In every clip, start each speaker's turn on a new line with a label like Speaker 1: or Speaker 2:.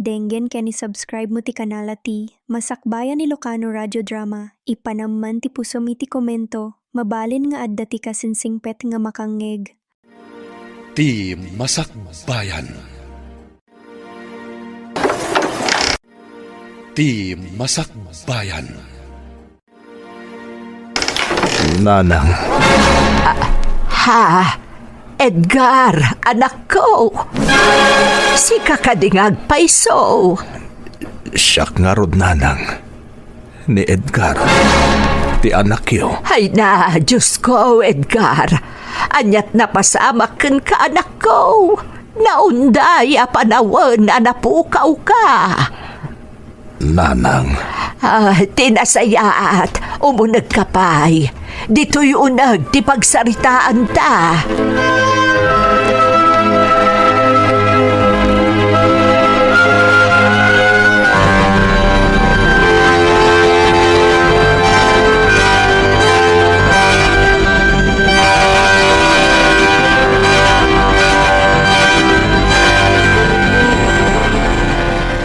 Speaker 1: Denggen kani subscribe mo ti kanala ti Masakbayan ni Ilocano Radio Drama. Ipanamman ti pusom iti komento. Mabalin nga adda ti kasinsingpet nga makangeg.
Speaker 2: Ti Masakbayan. Ti Masakbayan. Nanang.
Speaker 3: Ha? Edgar, anak ko. Si kakadingag paiso.
Speaker 2: Siyak nga rod, nanang. Ni Edgar. Ti anak yo.
Speaker 3: Ay na, Diyos ko, Edgar. Anyat na pasamakin ka, anak ko. Naunday apanawan na napukaw ka.
Speaker 2: Nanang.
Speaker 3: Tinasayaat, umunag ka pa'y. Dito'y unag, ti pagsaritaan ta.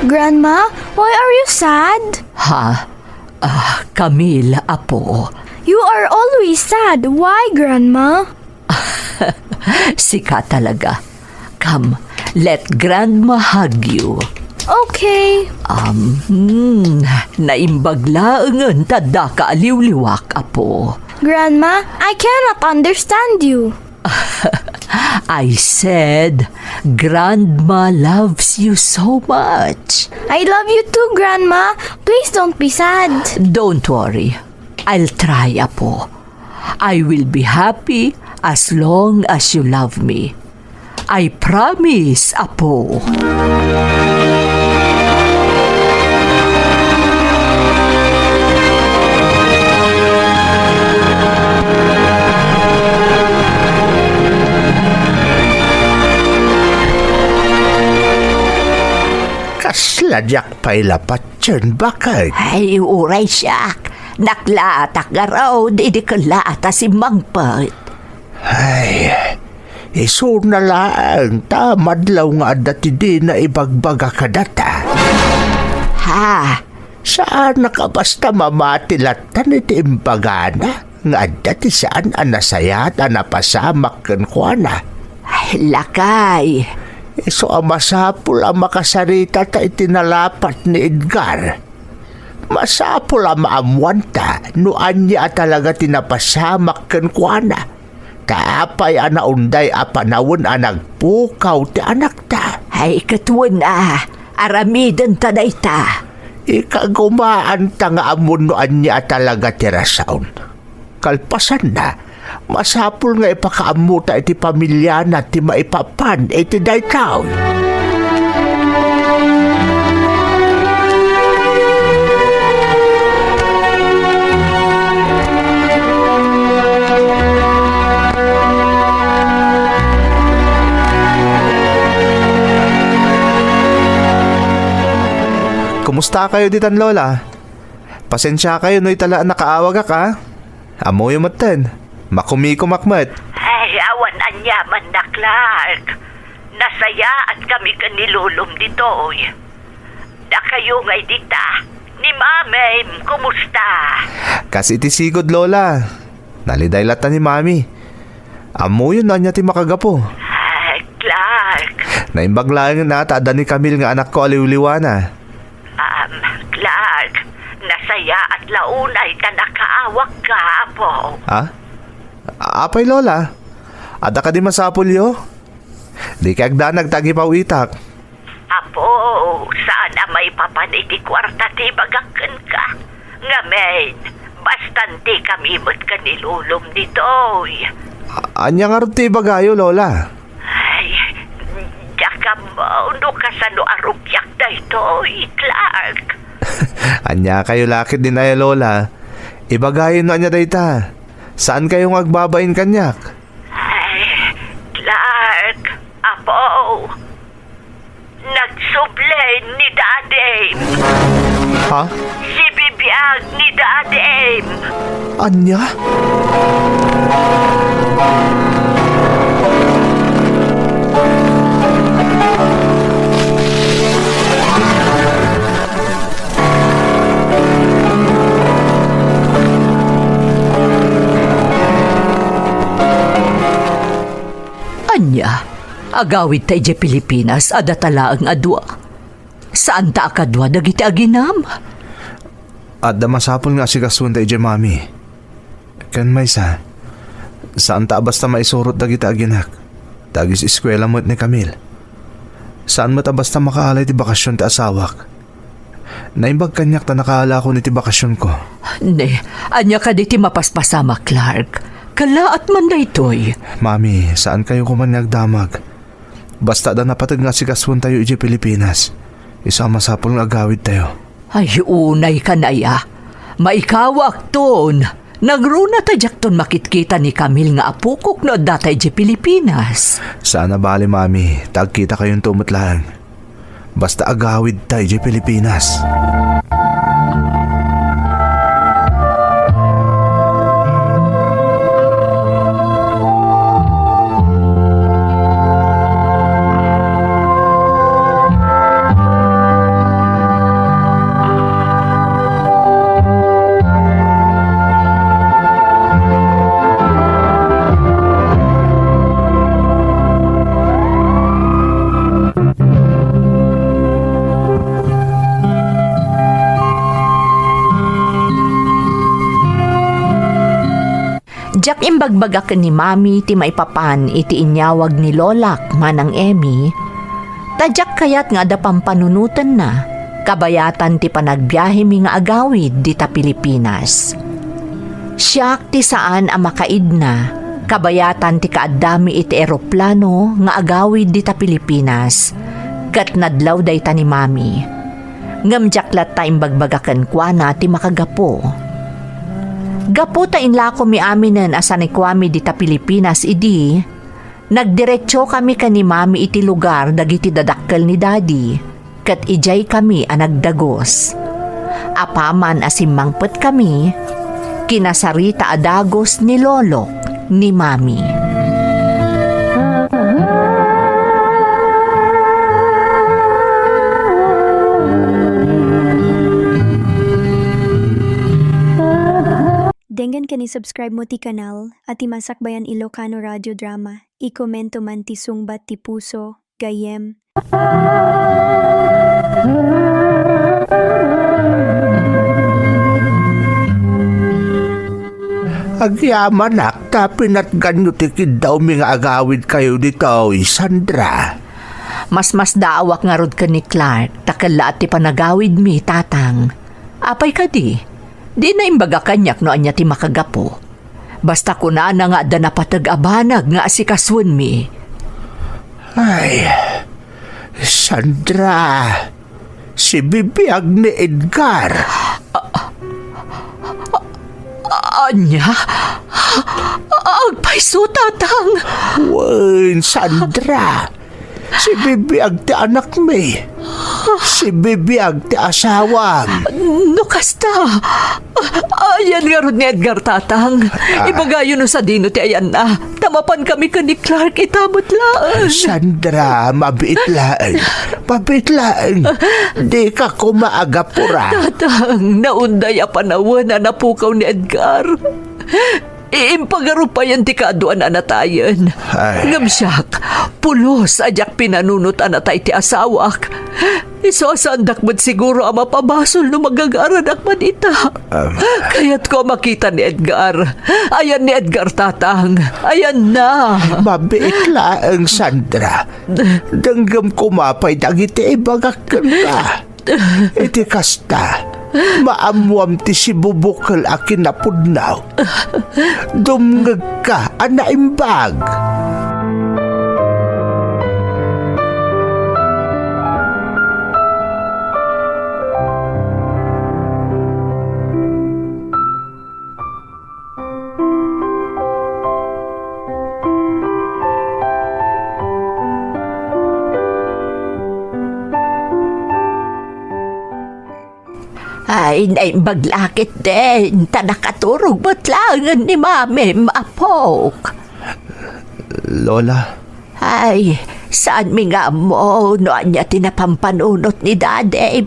Speaker 4: Grandma, why are you sad?
Speaker 3: Ha? Camille, apo.
Speaker 4: You are always sad. Why, Grandma?
Speaker 3: Sika talaga. Come, let Grandma hug you.
Speaker 4: Okay.
Speaker 3: Naimbaglaangan tada ka aliw-liwak, apo.
Speaker 4: Grandma, I cannot understand you.
Speaker 3: I said, Grandma loves you so much.
Speaker 4: I love you too, Grandma. Please don't be sad.
Speaker 3: Don't worry. I'll try, apo. I will be happy as long as you love me. I promise, apo.
Speaker 5: Kasladyak pa'y lapat yun, bakit?
Speaker 3: Ay, uray siyak. Naklaatak nga raw, di kalaata si Mangpet.
Speaker 5: Ay, iso na lang, tamadlaw nga dati di na ibagbaga ka data.
Speaker 3: Ha?
Speaker 5: Saan nakabasta mamatilatan iti imbagana? Nga dati saan anasayat anapasamak kan kuana?
Speaker 3: Ay, lakay.
Speaker 5: Iso masapul ang makasarita ta itinalapat ni Edgar. Masapul ang maamuanta noan niya talaga tinapasamak kan kuana. Kaapay anaunday apanawon nagpukaw ti anak ta.
Speaker 3: Ay, katuwan na. Aramidan ta day ta.
Speaker 5: Ikagumaan ta nga amon noan niya talaga tirasaon. Kalpasan na. Masapul nga ipakaamuta iti pamilya na ti maipapan iti daytaw.
Speaker 6: Kumusta kayo ditan, Lola? Pasensya kayo no italaan nakaawag ka. Amoy umatan. Makumikumakmat.
Speaker 3: Ay, awan anyaman na, Clark. Nasaya at kami kanilulom dito. Da kayo ngay dita. Ni Mamem, kumusta?
Speaker 6: Kasi iti sigod, Lola. Nalidaylatan ni Mami. Amoy yun na niya ti makagapo.
Speaker 3: Ay, Clark.
Speaker 6: Naimbaglaan na taada ni Camille nga anak ko aliwliwana.
Speaker 3: Clark, nasaya at launay ka nakaawak ka, apo.
Speaker 6: Ha? Apay, Lola. Ada ka di masapulyo? Di kagda nagtagipaw itak.
Speaker 3: Apo, saan na may papaniti kwarta ti bagakan ka? Ngamen, bastante kami mo't kanilulom dito.
Speaker 6: Anya nga rin ti bagayo, Lola.
Speaker 3: Ay, daka mo, no kasano arupyak na ito, Clark.
Speaker 6: Anya kayo lakit din ay, Lola. Ibagayin no anya dayta. Saan kayong agbabain kanyak?
Speaker 3: Ay, Clark, apo, nagsublay ni Dadem.
Speaker 6: Ha?
Speaker 3: Si bibiyag ni Dadem.
Speaker 6: Anya?
Speaker 3: Agawid tayo di Pilipinas, adatala ang adwa. Saan ta akadwa dagiti aginam?
Speaker 6: At masapol nga si kasunta ije mami. Kan may saan ta basta maisurot dagiti aginak? Dagis eskwela mo't ni Camille. Saan mo ta basta makaalay ti bakasyon ti asawak? Naimbag kanyak ta nakaala ko ni ti bakasyon ko.
Speaker 3: Ne, anya ka di ti mapaspasama, Clark. Kalaat man na ito'y.
Speaker 6: Mami, saan kayo kuman nagdamag? Basta da napatag nga si kasun tayo ije Pilipinas. Isama sapol nga agawid tayo.
Speaker 3: Ay, unay ka na ya. Maikawak ton. Nagruna tajak ton makitkita ni Camille nga apukok no datay di Pilipinas.
Speaker 6: Sana bali mami, tagkita kayong tumutlaan. Basta agawid tayo di Pilipinas.
Speaker 3: Jak imbagbagak ni Mami ti maipapan iti inyawag ni Lolak manang Emmy. Tadyak kayat nga da pampanunutan na, kabayatan ti panagbiyahe mi nga agawid di ta Pilipinas. Siyak ti saan ang makaid na, kabayatan ti kaadami iti eroplano nga agawid di ta Pilipinas. Kat nadlaw day ta ni Mami. Ngamjaklat ta imbagbagakan kwa na ti makagapo. Gapo ta inlako mi aminen asan ikwami di ta Pilipinas idi. Nagdiretso kami kani Mami iti lugar dagiti dadakkel ni Daddy. Kat ijay kami anagdagos. Apaman asimmangpet kami, kinasarita adagos ni Lolo ni Mami.
Speaker 1: Denggan ka ni subscribe mo ti kanal at imasakbayan Ilocano Radio Drama. I-komento man ti sungbat ti puso, gayem.
Speaker 5: Agyaman ta pinatgan nyo tikid daw mi nga agawid kayo dito, Sandra.
Speaker 3: Mas daawak nga rod ka ni Clark, takala at ti panagawid mi, tatang. Apay ka di? Di na imbaga kanyak no anya ti makagapo. Basta ko na nga da napatag-abanag nga asikaswan mi.
Speaker 5: Ay, Sandra, si bibiyag ni Edgar.
Speaker 3: Anya? Agpaiso, tatang.
Speaker 5: Wen, Sandra, si bibiyag ti anak mi. Si bibiyag ti asawam.
Speaker 3: No kasta. Ayan nga ron ni Edgar, tatang. Ibagayo no sa dino ti ayan na. Tamapan kami ka ni Clark, itabot lang.
Speaker 5: Sandra, mabait lang. Mabait lang. Di ka kumaagapura.
Speaker 3: Tatang, naunday a panawan na napukaw ni Edgar. Iimpagaro pa yan ti kaaduan anatayan. Ngamsyak, pulos ajak pinanunot anatay ti asawak. Isosandak mo't siguro ang mapabasol no magagaranak man ita. Kaya't ko makita ni Edgar. Ayan ni Edgar, tatang. Ayan na.
Speaker 5: Mabait lang, Sandra. Danggam kumapay dagiti ibagak ka. Iti kasta. Maamuam ti si bubukal akin na pudnaw. Dumngag ka, anaimbag.
Speaker 3: Ay, naibaglakit din. Tanakaturog ba't lang ni Mami maapok?
Speaker 6: Lola,
Speaker 3: Ay, saan mi nga mo noan niya tinapampanunot ni Daddy?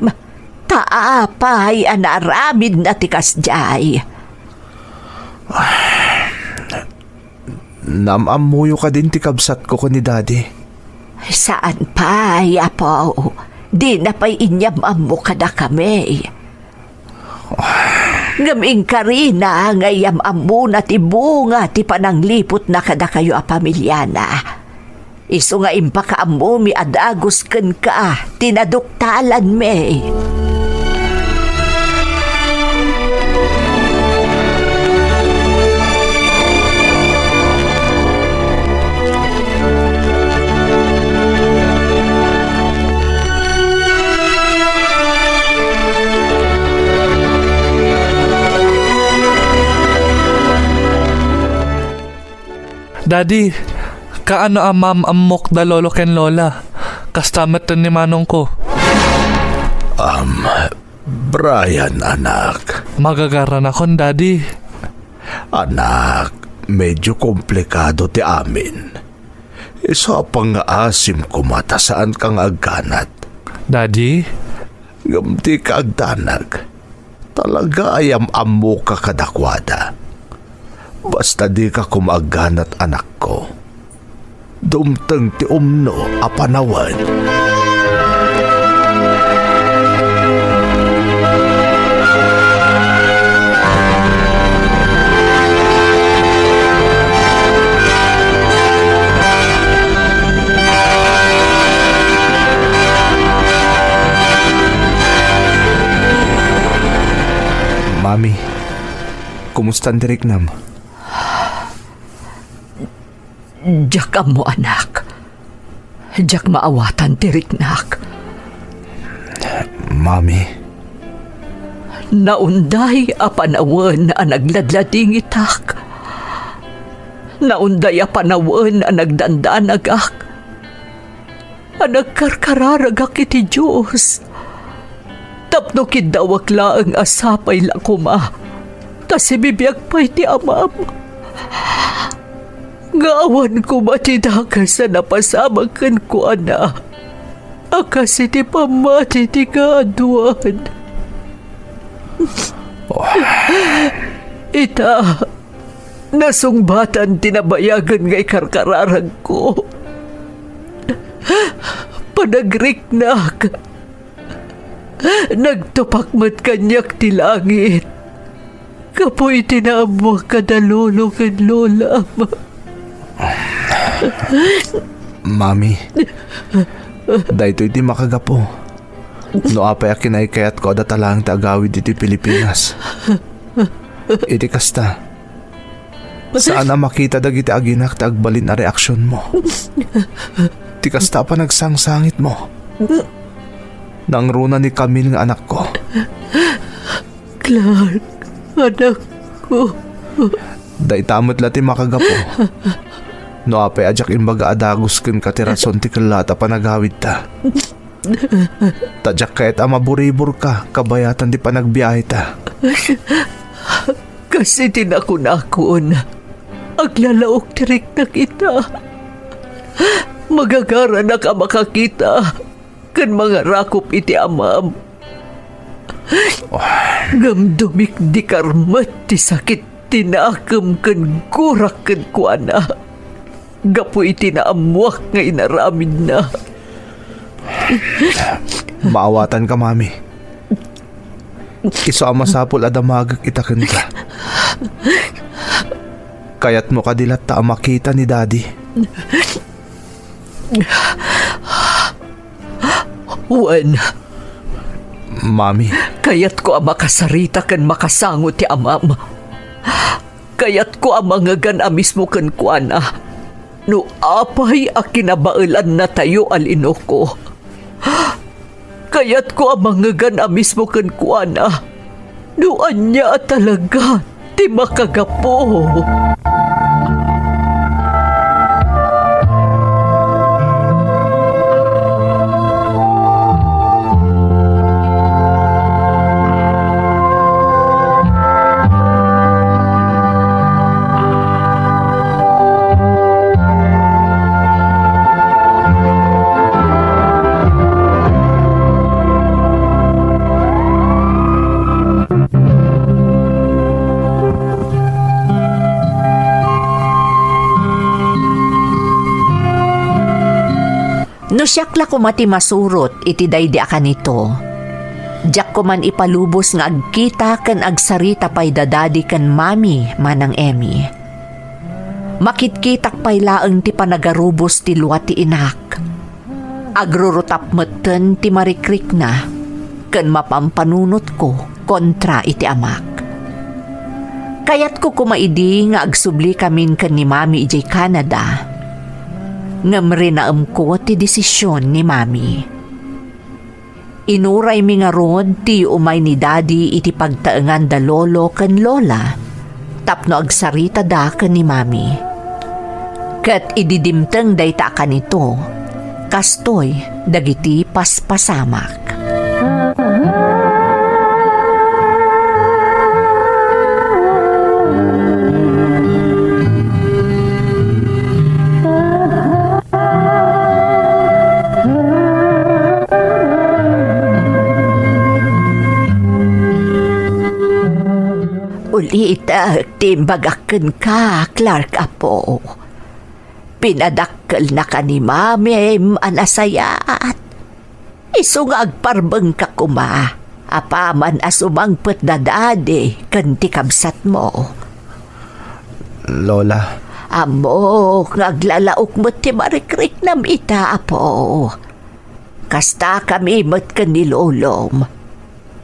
Speaker 3: Taapay, anaramid na tikas jay.
Speaker 6: namamuyo ka din ti kabsat ko ni Daddy.
Speaker 3: Saan pa, Yapaw? Di na pa'y inyamam mo kada kami. Ngaming karina, ngayam amuna ti bunga ti pananglipot na kada kayo a pamilyana. Iso nga impakaamu mi adagos ken ka, tinaduktalan me.
Speaker 7: Daddy, kaano amam amok da lolo ken lola? Kastamat ni manong ko.
Speaker 2: Brian, anak.
Speaker 7: Magagaran akon, Daddy.
Speaker 2: Anak, medyo komplikado ti amin. Isa pang nga asim kumata saan kang agganat.
Speaker 7: Daddy?
Speaker 2: Gamti ka agdanag. Talaga ayam amo ka kadakwada. Basta di ka kumagganat, anak ko. Dumteng ti umno a panawan.
Speaker 6: Mami, kumusta ang diriknam?
Speaker 3: Diyak mo anak. Diyak maawatan tiriknak.
Speaker 6: Mami,
Speaker 3: Naunday a panawan a nagladlading itak. Naunday a panawan a nagdandanagak. A nagkarkararagak iti Diyos. Tapno kidawak laang asapay lakuma. Tas ibibiyag pa iti amam. Ngawan ko matidaka sa napasamakan ko, ana. Akas iti pamati ti kaaduan. Ita, nasungbatan tinabayagan ngay karkararag ko. Panagriknak. Nagtupakmat kanyak ti langit. Kapoy tinaamwa kadalolo kan lola.
Speaker 6: Mami, dahito iti makagapo. No apay akinay kayat ko adatalang tagawid iti Pilipinas. Iti kasta. Saan na makita dagiti aginak tagbalin na reaksyon mo? Iti kasta pa nagsangsangit mo. Nang runa ni Camille nga anak ko.
Speaker 3: Clark, anak ko.
Speaker 6: Daitamot lati makagapo. No apay ajak imbaga adagos ken katirason ti kelata panagawid ta. Tadyak kayat amaburibur ka kabayatan di panagbiyahe ta.
Speaker 3: Kasi tinakon-akon. Aglalaok tirik na kita. Magagara na ka makakita. Kan mga rakop iti amam. Gamdumik di karmat ti sakit tinakam kan kurak kan kuana. Gapo iti naamuak nga inaramid na.
Speaker 6: Maawatan ka, Mami. Iso ang masapul adamagak itaken ka. Kayat mo kadilat ta makita ni Daddy.
Speaker 3: Wan,
Speaker 6: Mami,
Speaker 3: kayat ko ang makasarita kan makasangot ti amam. Kayat ko ang mangagan mismo kan kuana. No apay a kinabailan na tayo alino ko. Kayat ko ang mangagan mismo kan kuana. No anya talaga ti makagapo. No siyakla ko mati masurot iti daydi akan nito. Diyak ko man ipalubos nga agkita kan agsarita pay dadadi kan mami manang Emmy. Makitkitak pay laeng ti panagarubos ti luwa ti inak. Agrurutap meten ti marikrik na kan mapampanunot ko kontra iti amak. Kayat ko kumaidi nga agsubli kamin kan ni mami ijay Canada. Ngam rinaam ko ti desisyon ni mami. Inuray mi nga rod ti umay ni daddy iti pagtaengan da lolo ken lola tapno agsarita da ken ni mami. Ket ididimteng dayta kanito kastoy dagiti paspasamak. Ulita, timbagaken ka, Clark Apo. Pinadakkel na ka ni mami, anasayat. Isu nga agparbeng ka kuma, apaman asumangpet na dade, kanti kabsat mo.
Speaker 6: Lola,
Speaker 3: Amo, ngaglalaok mo ti marikrik nam ita, Apo. Kasta kami mat ka ni Lolom.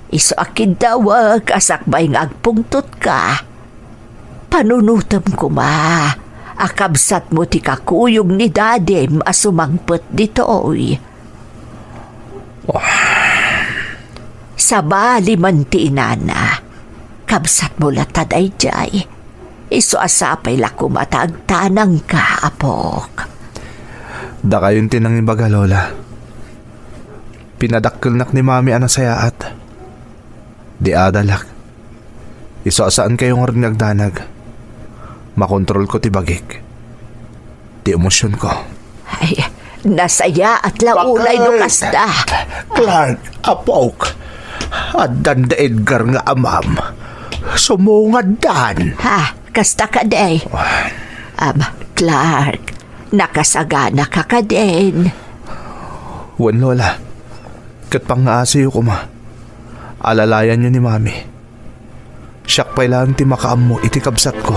Speaker 3: Iso akin daw kasakbay nga agpungtot ka. Panunutam ko ma. Akabsat mo ti kakuyog ni dadem asumangpet ditoy. Sa bali man ti inana. Kabsat mo lataday jay. Iso asapay lako matagtanang ka, Apok.
Speaker 6: da kayon tinangibaga, Lola. Pinadakkelnak ni mami anasayaat. Di adalak. Iso asaan kayong rin nagdanag. Makontrol ko ti bagik. Ti emosyon ko.
Speaker 3: Ay, nasaya at laulay no kasta.
Speaker 5: Clark, Apok. Adan da Edgar nga amam. Sumungad dan.
Speaker 3: Ha, kasta ka day. Clark, nakasagana ka ka din.
Speaker 6: Wan, Lola. Kat pang aasiyo ko ma. Alalayan niyo ni mami. Siyak pa'y lang ti makaam mo iti kabsat ko.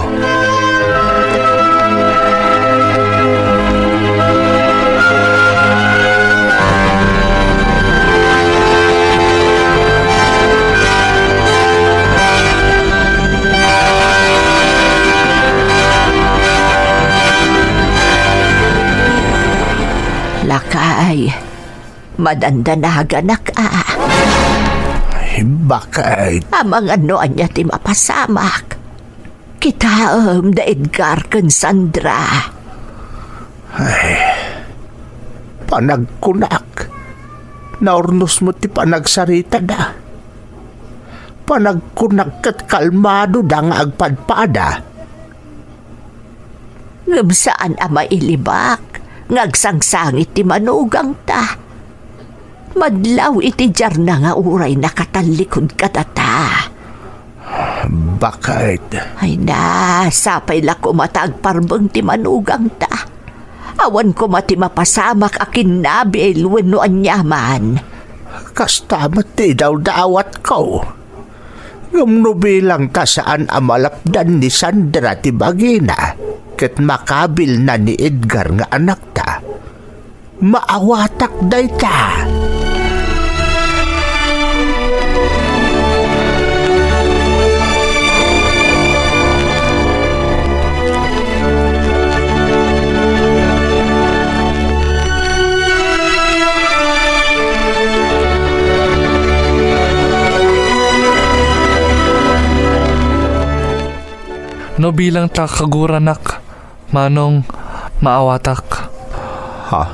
Speaker 3: Lakay, madandanagan na ka.
Speaker 5: Bakit?
Speaker 3: Amang ano anya ti mapasamak. Kitaam da Edgar ken Sandra.
Speaker 5: Panagkunak. Naurnos mo ti panagsarita da. Panagkunak kat kalmado da nga agpadpada.
Speaker 3: Ngam saan ama ilibak. Ngagsangsangit ti manugang ta. Madlaw iti jar na nga uray nakatalikod ka data.
Speaker 5: Bakit?
Speaker 3: Ay na, sapay lako matagparbeng ti manugang ta. Awan ko mati mapasamak akin nabil wenno anyaman.
Speaker 5: Kastamat ti daw daawat ko. Ngumno bilang ta saan amalapdan ni Sandra ti bagina. Ket makabil na ni Edgar nga anak ta. Maawatak day ta.
Speaker 7: No bilang ta kaguranak, manong maawatak.
Speaker 6: Ha?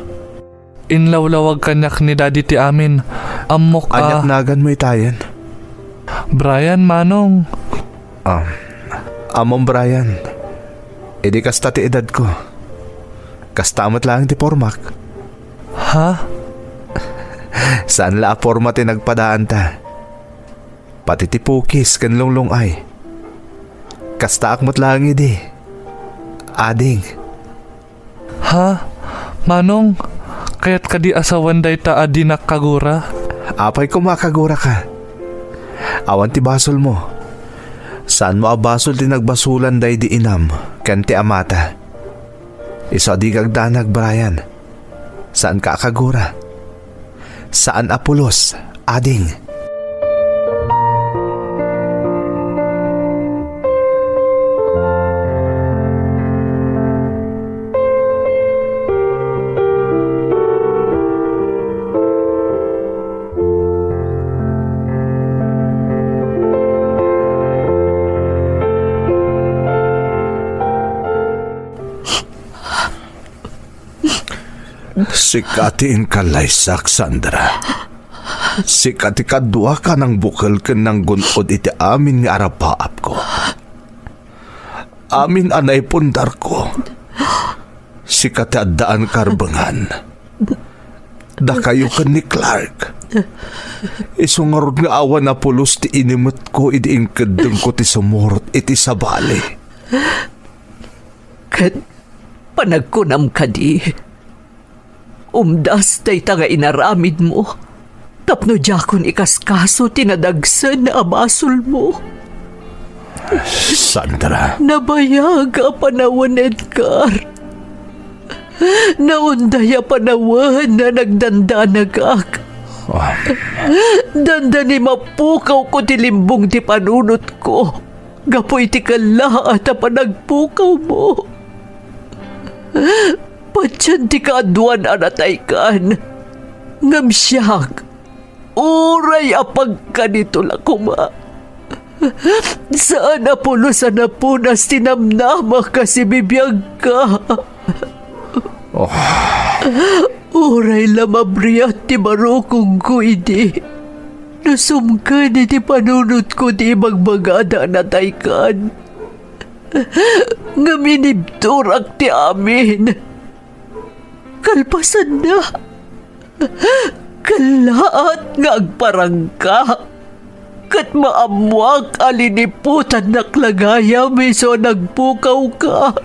Speaker 7: Inlawlawag kanyak ni daddy ti amin. Amok
Speaker 6: Anyak nagan mo itayan.
Speaker 7: Brian, manong.
Speaker 6: Among Brian. Edi kasta ti edad ko. Kastamat lang ti pormak.
Speaker 7: Ha?
Speaker 6: Saan la forma ti nagpadaan ta? Pati ti pukis kan lunglong ay. Kasta akmat lang Ading.
Speaker 7: Ha? Manong, Kaya't kadi asawan day ta adi nakagura.
Speaker 6: Apay ko makagura ka. Awan ti basol mo. Saan mo abasol ti nagbasulan day di inam, kan ti amata. Iso di kagdanag, Brian. Saan ka akagura? Saan apulos, ading?
Speaker 2: Sikatiin ka laysak, Sandra. Sikati kadwa ka ng bukal ka ng gunod iti amin nga arapaap ko. Amin anay pundar ko. Sikati addaan karbangan. Da kayo ka ni Clark. Isungarod nga awan na pulos ti inimot ko iti ingkadeng ko ti sumurot iti sabali.
Speaker 3: Kat panagkunam ka di. Umdas day taga inaramid mo. Tapno jakon ikaskaso tinadagsan na abasol mo.
Speaker 2: Sandra.
Speaker 3: Nabayaga panawan, Edgar. Naundaya panawan na nagdandanagak. Dandani mapukaw ko ti limbong ti panunot ko. Gapoy ti kala at panagpukaw mo. Patyan ti kaadwan anatay kan. Ngamsyak. Uray apag ka nito lakuma. Saan apulos anapunas tinamnama kasi bibiyag ka. Uray lamabriyat ti barokong ko idi. Nasumkan iti panunot ko di magbagada anatay kan. Ngaminibturak ti amin. Kalpasan na. Kalaat nga agparangka. Kat maamwak aliniputan na klagaya miso nagpukaw ka.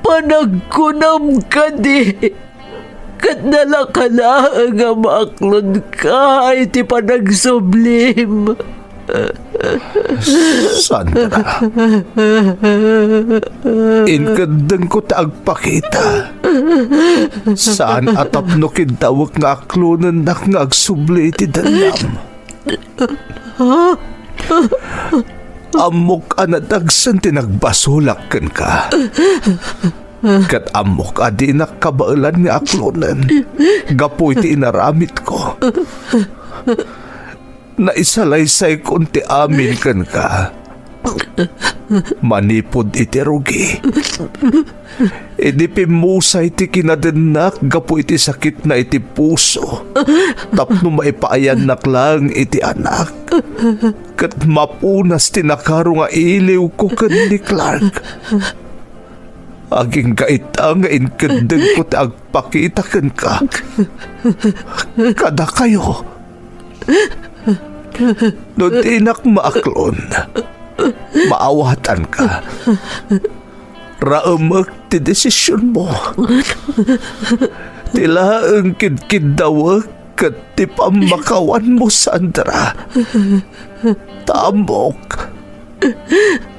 Speaker 3: Panagkunam ka di. Kat nalakala nga maaklod ka iti panagsublim.
Speaker 2: Sandra. Inkadeng ko taagpakita. Saan atapno kintawag nga aklunan nak nga agsubli iti danam. Amok anadagsan tinagbasulak ken ka. Kat amok adi nakabailan nga aklunan. Gapoy ti inaramit ko. Naisalaysay kunti amin kan ka. Manipod iti rugi. Idipimusay ti kinadenak gapo iti sakit na iti puso. Tapno maipaayan lang iti anak. Kat mapunas ti nakaro nga iliw ko kan ni Clark. Aging kaita nga inkadeng ko ti agpakita kan ka. Kada kayo. No tinak maaklon, maawatan ka. Raamak ti desisyon mo. Tila ang kidkidawag kat ti pamakawan mo, Sandra. Tamok.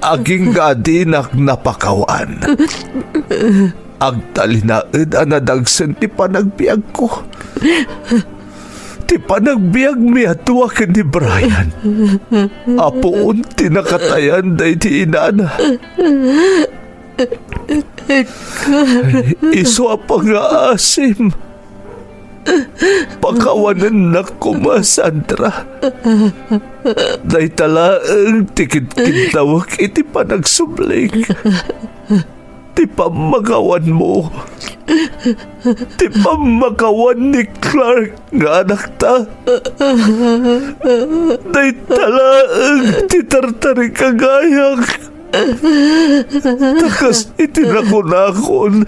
Speaker 2: Aging gadinak napakawan. Agtalinaid anadagsan ti panagbiag ko. Ti panagbiag mi atwa ken ni Brian. Apoon ti nakatayan day ti inana. Iso apa nga asim. Pakawanan na kuma, Sandra. Day talaang tikid-kintawag iti panagsubling. Ti pamagawan mo. Ti pamagawan ni Clark nga anak ta. Day talaang ti tartari kagayak. Takas itinakon-akon.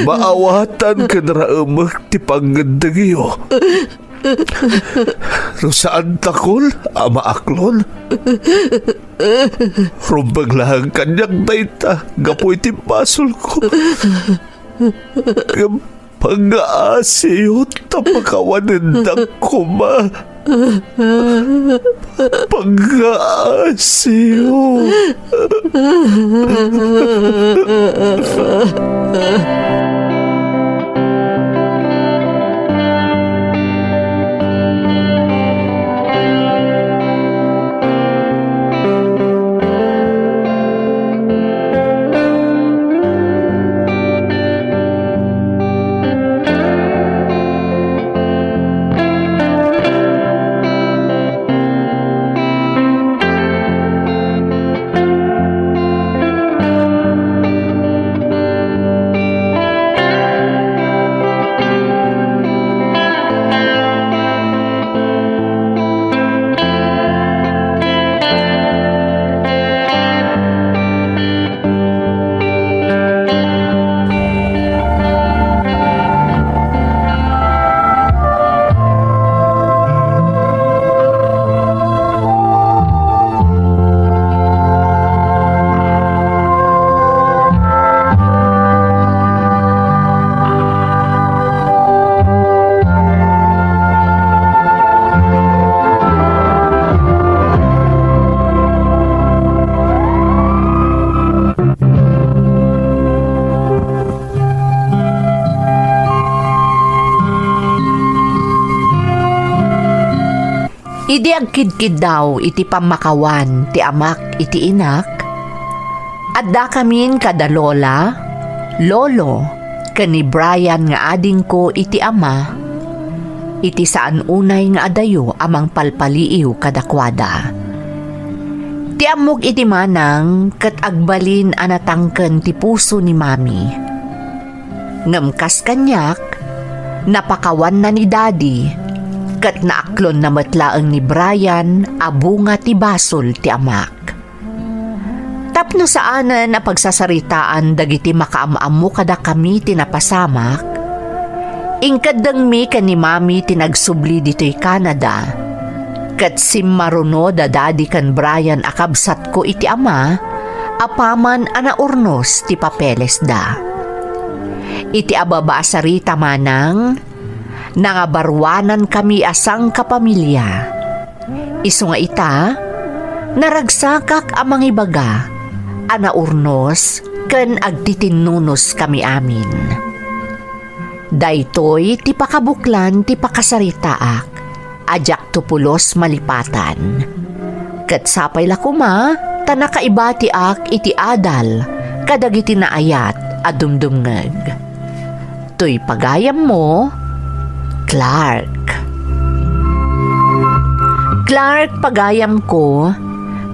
Speaker 2: Maawatan ka na raamak ti panggandagyo. Saan takol, ama aklon? Rumbag lang kanyang dayta, gapoy timbasol ko. Pag-aasiyot, tapakawanindag ko ma. Pag-aasiyot.
Speaker 3: Idi agkidkid daw iti pamakawan ti amak iti inak. Adda kamin kada lola, lolo, kani Brian nga ading ko iti ama. Iti saan unay nga adayo amang palpaliiw kadakwada. Ti amok iti manang kat agbalin anatangken ti puso ni mami. Ngamkas kanyak, napakawan na ni daddy. Kat naaklon na matlaang ni Brian abunga ti basol ti amak. Tapno saanan na pagsasaritaan dagiti makaamamu kada kami tinapasamak, ingkadang mi ni mami tinagsubli dito'y Canada. Kat simmaruno da daddy kan Brian akabsat ko iti ama, apaman anaurnos ti papeles da. Iti ababa sarita manang, nangabarwanan kami asang kapamilya. Isu nga ita, naragsakak amang ibaga, anaurnos ken agtitinnunos kami amin. Daytoy ti pakabuklan ti pakasaritaak, ajak tupulos malipatan. Ket sapay lakuma, tanakaibati ak iti adal, kadagiti naayat adumdumngeg. Toy pagayam mo, Clark, pagayam ko,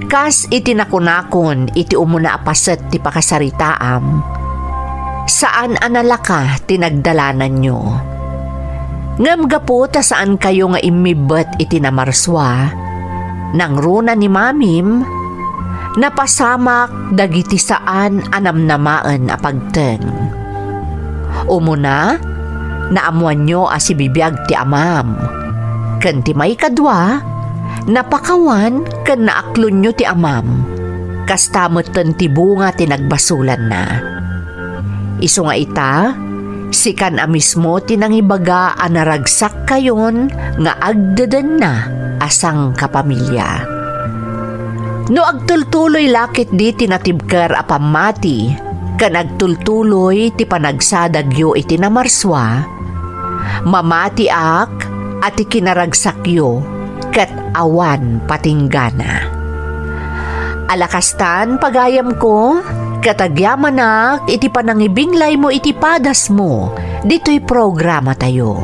Speaker 3: kas iti nakunakon iti umuna apaset ti pakasaritaam. Saan analaka tinagdalanan nyo? Ngam gapo ta saan kayo nga imibet iti namarswa, nang runa ni mamim, napasamak dagiti saan anamnamaan apagteng. Umuna, naamuan nyo asibibiyag ti amam. Ken ti may kadwa, napakawan ken naaklon nyo ti amam. Kastamoten ti bunga tinagbasulan na. Isu nga ita, sikan a mismo tinangibaga a naragsak kayon nga agdadan na asang kapamilya. No agtultuloy lakit di tinatibker a pamati, ken agtultuloy ti panagsadagyo iti namarswa, mamati ak at ikinaragsakyo ket awan patinggana. Alakastan pagayam ko, katagyamanak iti panangibinglay mo iti padas mo, dito'y programa tayo.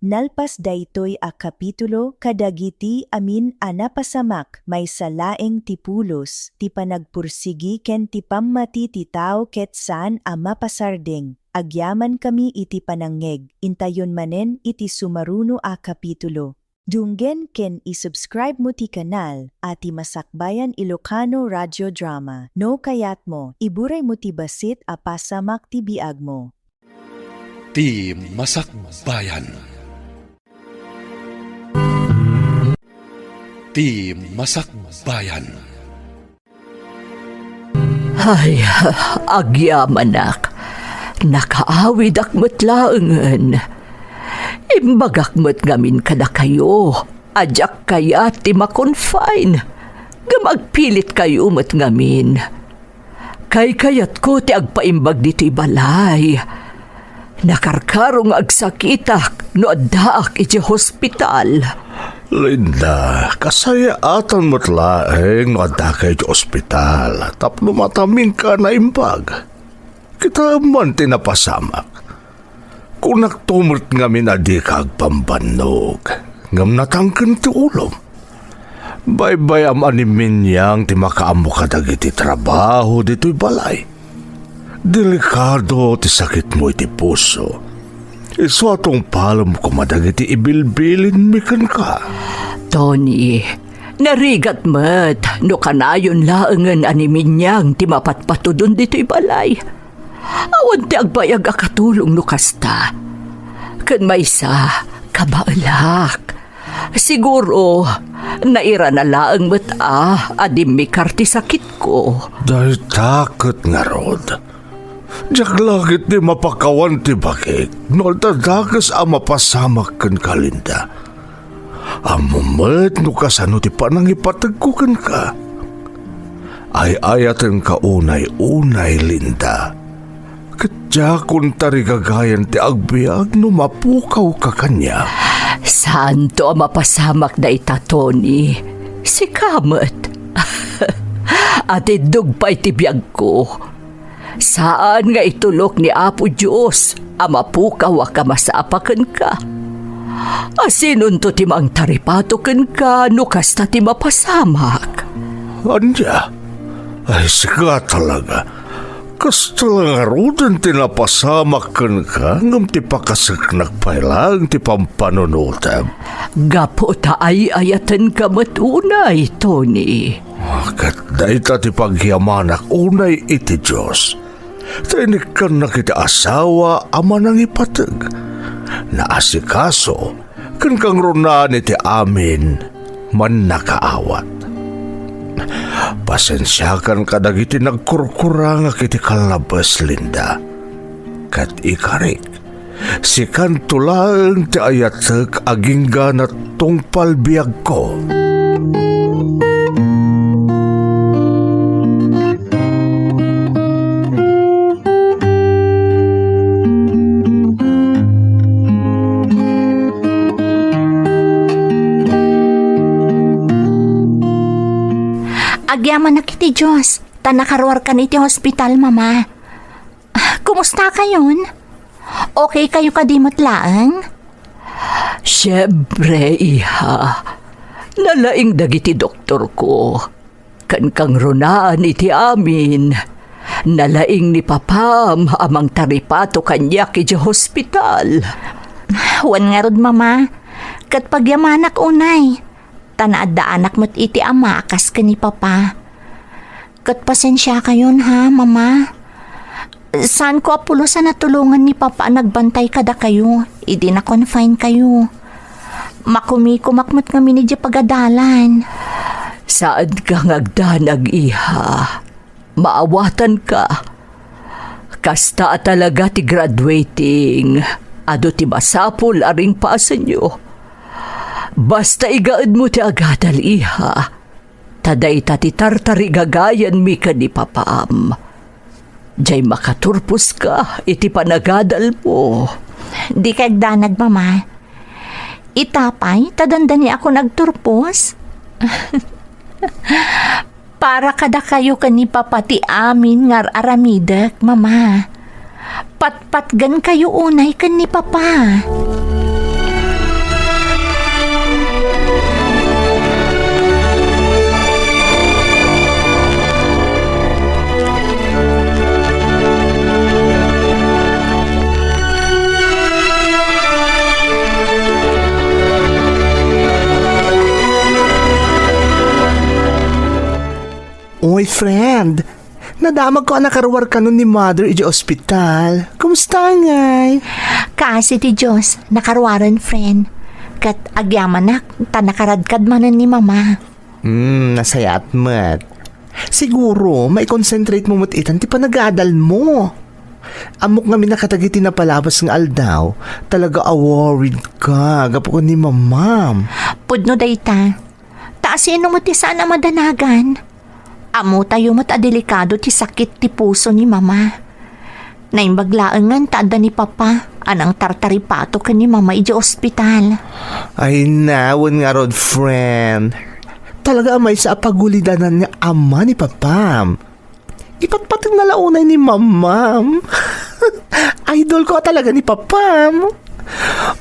Speaker 8: Nalpas daytoy a kapitulo kadagiti amin a napasamak may salaeng ti pulos ti panagpursigi ken ti pammati ti tao ket saan a mapasardeng. Agyaman kami iti panangeg, intayon manen iti sumaruno a kapitulo. Dunggen ken isubscribe mo ti kanal ati Masakbayan Ilocano Radio Drama. No kayat mo, iburay mo ti basit a pasamak ti biag mo.
Speaker 9: Ti Masakbayan. ti Masakbayan.
Speaker 3: Ay, agyamanak. Nakaawid akmat laengen. Imbag akmat ngamin kada kayo. Ajak kaya ti makonfine. Gamagpilit kayo mat ngamin. Kay kayat ko ti agpaimbag dito'y balay. Nakarkarong agsakitak no addaak iti hospital.
Speaker 2: Linda, kasaya atan mo't laeng no adda kayo di ospital. Tapno mataming ka na imbag. Kita man tinapasamak. Kung nagtumot ngamin adi kag pambanog, ngam natangken ti ulom. Baybay am animin yang ti makaamo ka dagiti trabaho dito'y balay. Delikado ti sakit mo iti puso. Iso atong palam ko madagiti ibilbilin mikan ka.
Speaker 3: Tony, narigat mat no kanayon laengen animin niyang ti mapatpatudon dito'y balay. Awan ti agbayag akatulong no kasta. Kan maysa, kabaalak. Siguro, naira na laeng mat adim mikar ti sakit ko.
Speaker 2: Dahil takot nga rod. Diyak langit di mapakawan ti bakik. No tadagas ang mapasamak kan kalinda. Amumet no kasano ti panangipatagkukan ka. Ay ayatan ka unay-unay, Linda. Katya kung tarigagayan ti agbiag no mapukaw ka kanya.
Speaker 3: Saan to ang mapasamak na ita, Tony? Si Kamat. At idugpay ti biyag ko. Saan nga itulok ni Apo Diyos ang mapukaw ka masapakan ka? Asinon to ti mang taripatokan ka no kasta ti mapasamak?
Speaker 2: Anya? Ay sika talaga. Kasta lang arudan tinapasamak kan ka ngam ti pakasaknak pailang ti pampanunutam.
Speaker 3: Gapo ta ay ayatan ka matunay, Tony.
Speaker 2: Kat daita ti pagyamanak unay iti Diyos. Tainik kan na kita asawa ama nang ipatag. Naasikaso kan kang runan iti amin man nakaawat. Pasensyakan ka dagiti nagkurkuranga kiti kalabas, Linda. Kat ikarik, si kantulang ti ayatek aging ganat tong palbiag ko.
Speaker 4: Agyaman na kiti Diyos. Tanakaruar ka niti hospital, Mama. Kumusta kayon? Okay kayo kadimot laang?
Speaker 3: Siyempre, iha. Nalaing dagiti doktor ko. Kan kang runaan iti amin. Nalaing ni Papam amang taripato kanya kiti hospital.
Speaker 4: Wan nga rod, Mama. Kat pagyamanak unay. Tanaad da anak mo't iti ama akas ka ni Papa. Kat pasensya kayon ha, Mama. Saan ko apulo sa natulungan ni Papa nagbantay kada kayo? Idi na confine kayo. Makumikumakmat nga minidya pagadalan.
Speaker 3: Saan ka ngagdanag, iha? Maawatan ka. Kasta talaga ti graduating. Ado ti masapul aring paasan nyo. Basta igaad mo ti agadal, iha. Taday ti tartari gagayan mi ka ni Papaam. Diyay makaturpos ka, iti panagadal mo.
Speaker 4: Di kagdanag, Mama. Itapay, tadandani ako nagturpos. Para kada kayo ka ni Papa ti amin ngar aramidak, Mama. Patpatgan kayo unay ka ni Papa.
Speaker 5: Uy, friend. Nadamag ko nakaruwar ka nun ni Mother iji ospital. Kumusta ngay?
Speaker 4: Kasi ti Diyos, nakaruaran friend. Kat agyaman na, tanakaradkad manan ni Mama.
Speaker 5: Nasayat mat. Siguro, may concentrate mo mat itan, ti panagadal mo. Amok nga minakatagiti na palabas ng aldaw, talaga worried ka, gapo ko ni mamam.
Speaker 4: Pudno dayta. Taasin mo ti sana madanagan. Amo tayo mat adelikado ti sakit ti puso ni mama. Naimbaglaan nga tada ni papa, anang tartaripato ka ni mama iji ospital.
Speaker 5: Ay nawon nga rod, friend. Talaga may sa pagulidanan nga ama ni papam. Ipatpatag na launay ni mamam. Idol ko talaga ni papam.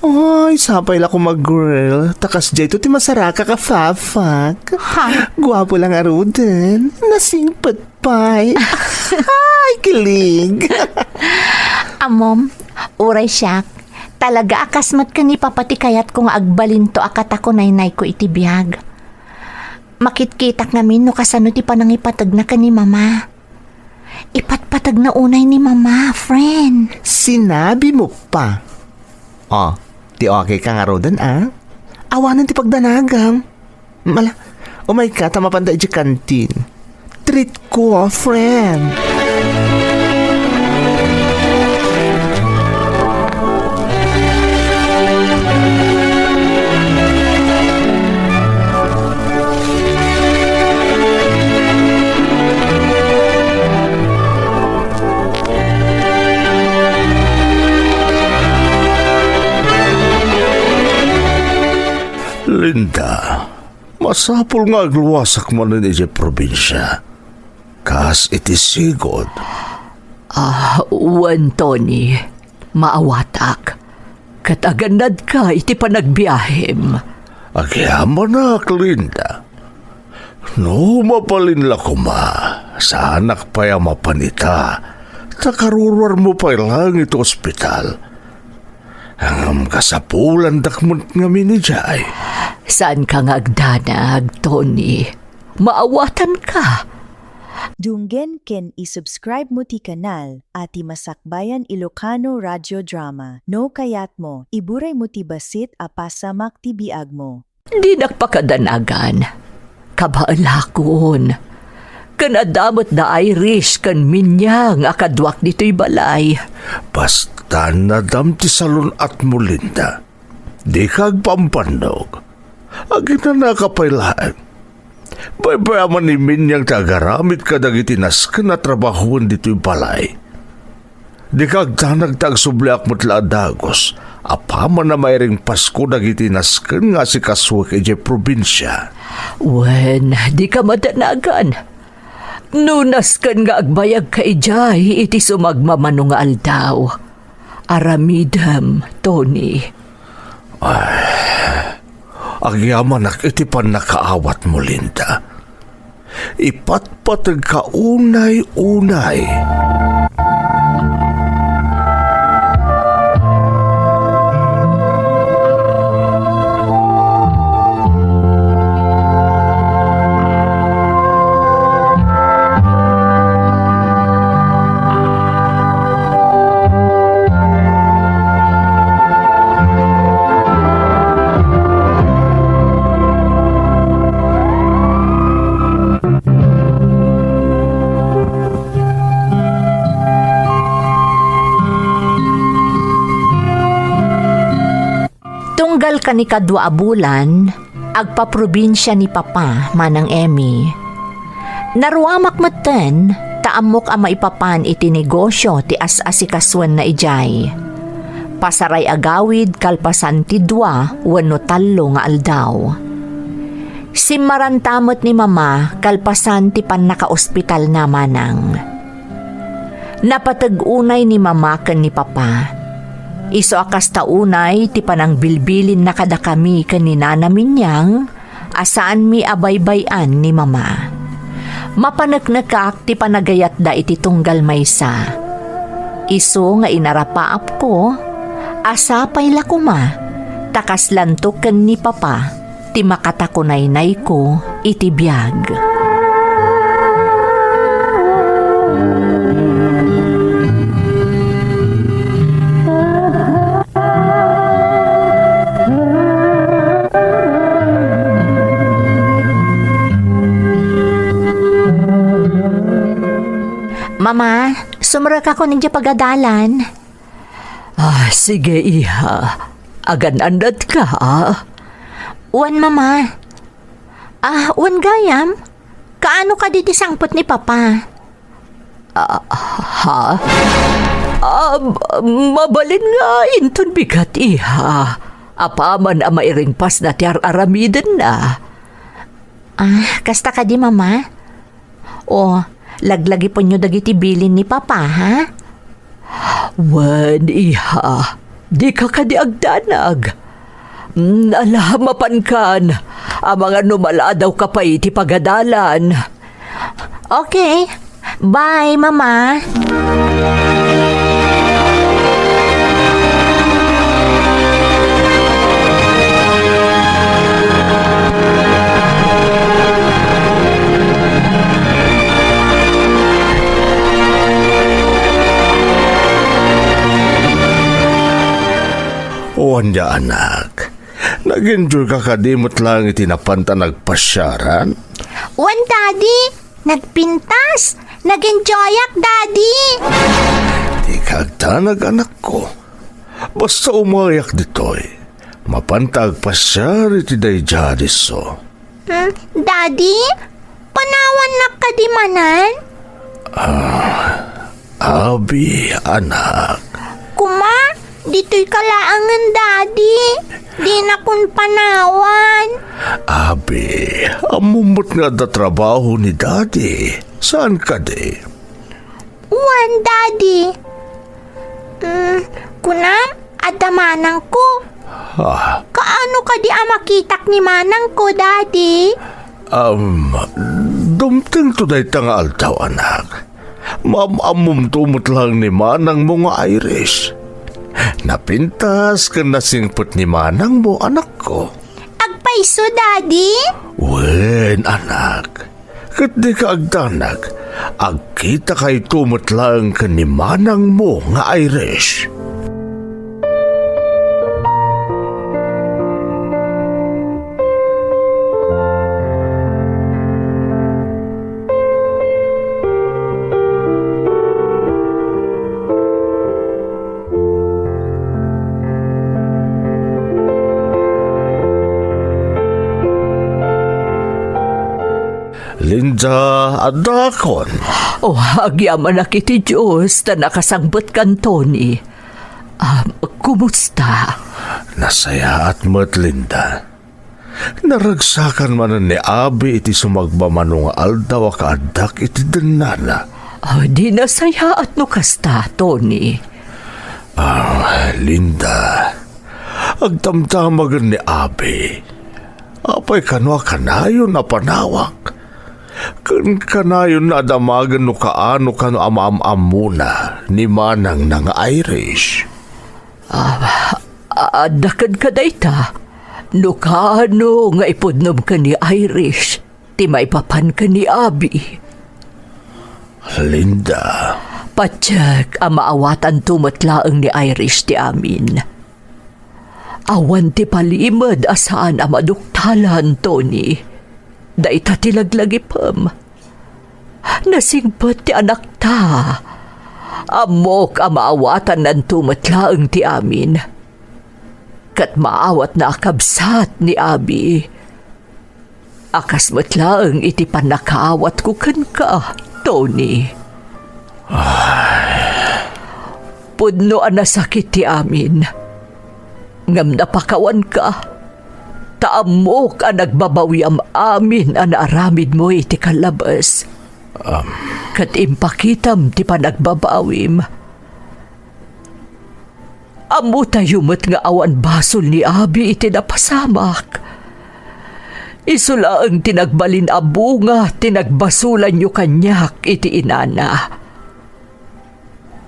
Speaker 5: Ay, sapay la ko mag-girl. Takas jay to ti masaraka ka fafak. Guwapo lang aruden. Nasingpat pay. Ay, kilig.
Speaker 4: Amom, uray siyak. Talaga akasmat ka ni papati kayat kung agbalin to akata ko naynay ko itibiyag. Makitkitak namin no kasano ti panangipatag na ka ni mama. Ipatpatag na unay ni mama, friend.
Speaker 5: Sinabi mo pa. Oh, ti okay ka nga rodan, ah? Awanan ti pagdanagam. Mala, oh my God, tama panda iji kantin. Treat ko, friend.
Speaker 2: Linda, masapul nga agluwasak mo na iti probinsya. Kas iti sigod.
Speaker 3: Uwan, Tony. Maawatak. Kataganad ka iti panagbiyahem.
Speaker 2: Agyaman na, Linda. No, mapalin la kuma. Sa anak pa yung mapanita. Takarurwar mo pa lang ito ospital. Ang kasapulan dakmot nga minijay.
Speaker 3: Saan ka nga agdanag, Tony? Maawatan ka.
Speaker 8: Dunggen ken isubscribe mo ti kanal at ti Masakbayan Ilocano Radio Drama. No kayat mo, iburay mo ti basit a pasamak ti biag mo.
Speaker 3: Di nakpakadanagan. Kabaalakon. Kanadamot na Irish kan minyang akadwak dito'y balay.
Speaker 2: Basta nadam ti salon at mo, Linda. Di kag pampanog. Agin na nakapailaan. Baybayaman ni Minyang tagaramit ka dagiti nasken na trabahon dito'y balay. Di kag tanagtag subliak mo't laadagos. Apaman na mayring Pasko dagiti nasken nga si kaswak ije probinsya.
Speaker 3: Wen, di ka madanagan. Nunas kan nga agbayag ka ijay iti sumagmamano nga aldaw. Aramidam, Tony.
Speaker 2: Agyamanak iti pan nakaawat mo, Linda. Ipatpatag ka unay-unay.
Speaker 3: Tunggal ka ni kadwa bulan, agpaprobinsya ni Papa, manang Emmy. Naruamak maten, taamok ang maipapan iti negosyo ti as-asikaswan na ijay. Pasaray agawid kalpasan ti dua wano talo nga aldaw. Simarantamot ni Mama kalpasan ti pan naka-ospital na manang. Napatag-unay ni Mama ken ni Papa. Iso akas taunay ti panang bilbilin na kada kami kanina namin niyang asaan mi abaybayan ni Mama. Mapanagnakak ti panagayat da iti tunggal maysa. Iso nga inarapaap ko, asapay la kuma, takas lantok ken ni Papa, ti makatakunaynay ko iti biyag.
Speaker 4: Mama, sumra ka ko nagja pagadalan.
Speaker 3: Sige, iha. Agan-andad ka,
Speaker 4: Uwan, Mama. Uwan gayam. Kaano ka diti sangpot ni Papa?
Speaker 3: Mabalin nga inton bigat, iha. Apaman ang mairingpas na tiyar aramiden na.
Speaker 4: Kasta ka di, Mama? Laglagi po nyo dagiti bilin ni Papa, ha?
Speaker 3: Wan, iha. Di ka kadiagdanag. Alamapan kan. Ang mga numala daw ka pa iti pagadalan.
Speaker 4: Okay. Bye, Mama.
Speaker 2: Wanda anak, nag-enjoy ka kadimot lang itinapanta nagpasyaran?
Speaker 4: Uwan, Daddy. Nagpintas. Nag-enjoyak, Daddy.
Speaker 2: Di kagtanag anak ko. Basta umayak ditoy. Mapantag pasyar iti day jadiso.
Speaker 4: Daddy? Panawan na ka di manan?
Speaker 2: Abi anak.
Speaker 4: Kuma, dito'y kalaangan, Daddy. Di na kun panawan.
Speaker 2: Abi, amumot nga da trabaho ni Daddy. Saan ka di?
Speaker 4: Uwan, Daddy. Kunam, adda manang ko. Kaano ka di amakitak ni manang ko, Daddy?
Speaker 2: Dumting to day tanga altaw anak. Amum tumot lang ni manang mo nga Irish. Napintas ka nasingpot ni manang mo, anak ko.
Speaker 4: Agpaiso, Daddy?
Speaker 2: Wen, anak. Kat di ka agdanag, agkita kay tumot lang ka ni manang mo nga Irish. Linda, adakon.
Speaker 3: Agyaman na kiti Diyos na nakasangbot kan Tony. Kumusta?
Speaker 2: Nasaya at mat, Linda. Naragsakan man ni Abi iti sumagbamanong aldaw kaadak iti denana.
Speaker 3: Di nasaya at nukasta, Tony.
Speaker 2: Linda, agdamdamagan ni Abi. Apay kanwa kanayon na panawak. Kanayon na damagan no kaano kano amam-am muna ni manang ng Irish.
Speaker 3: Adakad ka dayta. No kaano nga ipudnom ka ni Irish. Ti maipapan ka ni Abi.
Speaker 2: Linda.
Speaker 3: Patsyak ang maawatan tumatlaang ni Irish ti amin. Awan ti palimad asaan ang maduktalan, Tony. Daita tilaglagi pam. Nasingpot ti anak ta. Amok ang maawatan ng tumatlaang ti amin. Kat maawat na akabsat ni Abi. Akas matlaang iti panakaawat ko kan ka, Tony. Pudno ang nasakit ti amin. Ngam napakawan ka. Taamok ang nagbabawi am amin ang naaramid mo iti kalabas. Kat impakitam ti panagbabawim. Amo tayo mat nga awan basol ni Abi iti napasamak. Isulaang tinagbalin a bunga tinagbasulan yu kanyak iti inana.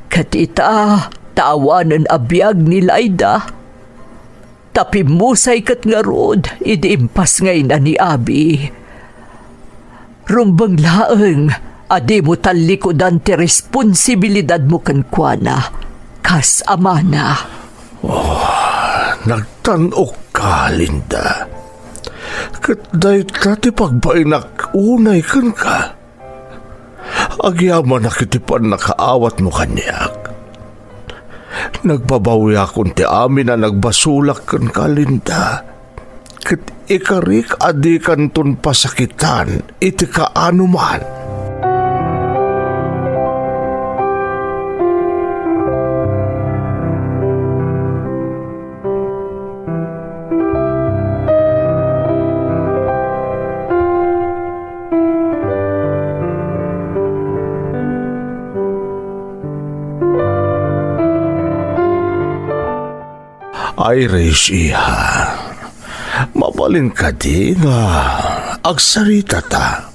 Speaker 3: Kat ita taawanan a biyag ni Laida. Tapi musay kat nga rod, idiimpas ngayon na ni Abi. Rumbang laeng, adi mo talikodan ti responsibilidad mo kankwana, kas amana.
Speaker 2: Nagtanok ka, Linda. Kat dahi tati pagbainak unay kan ka. Agyaman na kitipan nakaawat mo kanyak. Nagbabawi akong ti amin na nagbasulak kan kalinda. Kat ikarik adi kanton pasakitan iti kaano man. Irish iha, mabalin ka di nga agsarita ta.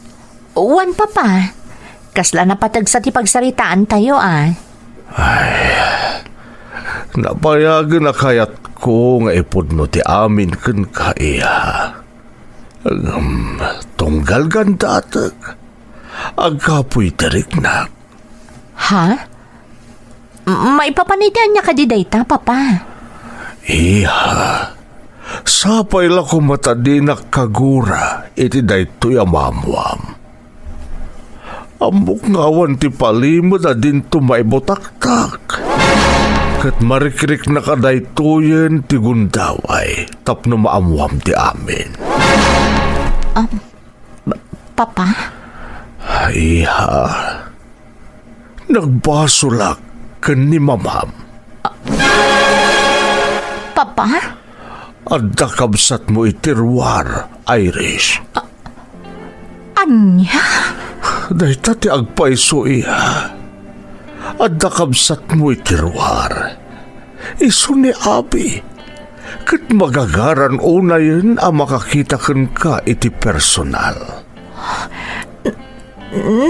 Speaker 4: Uwan, Papa. Kasla na patag sa tipagsaritaan tayo,
Speaker 2: Napayagan na kayat ko nga ipod mo ti amin ken ka iha. Tunggal gandatag, agkapoy tarik na.
Speaker 4: Ha? Maipapanitian niya ka di dayta, Papa.
Speaker 2: Iha, sapay la ko matadinak kagura iti daytoy amamwam. Ambok ngawan ti palimod na din tumaibotaktak. Kat marikrik na kadaytoyen ti gundaway tapno maamwam ti amin.
Speaker 4: Papa?
Speaker 2: Iha, nagbasulak ken ni mamam.
Speaker 4: Papa?
Speaker 2: Adda kabsat mo itirwar, Irish.
Speaker 4: Anya?
Speaker 2: Dahita ti agpaiso iha. Adda kabsat mo itirwar. Iso ni Abi. Kat magagaran unayin ang makakita ka iti personal.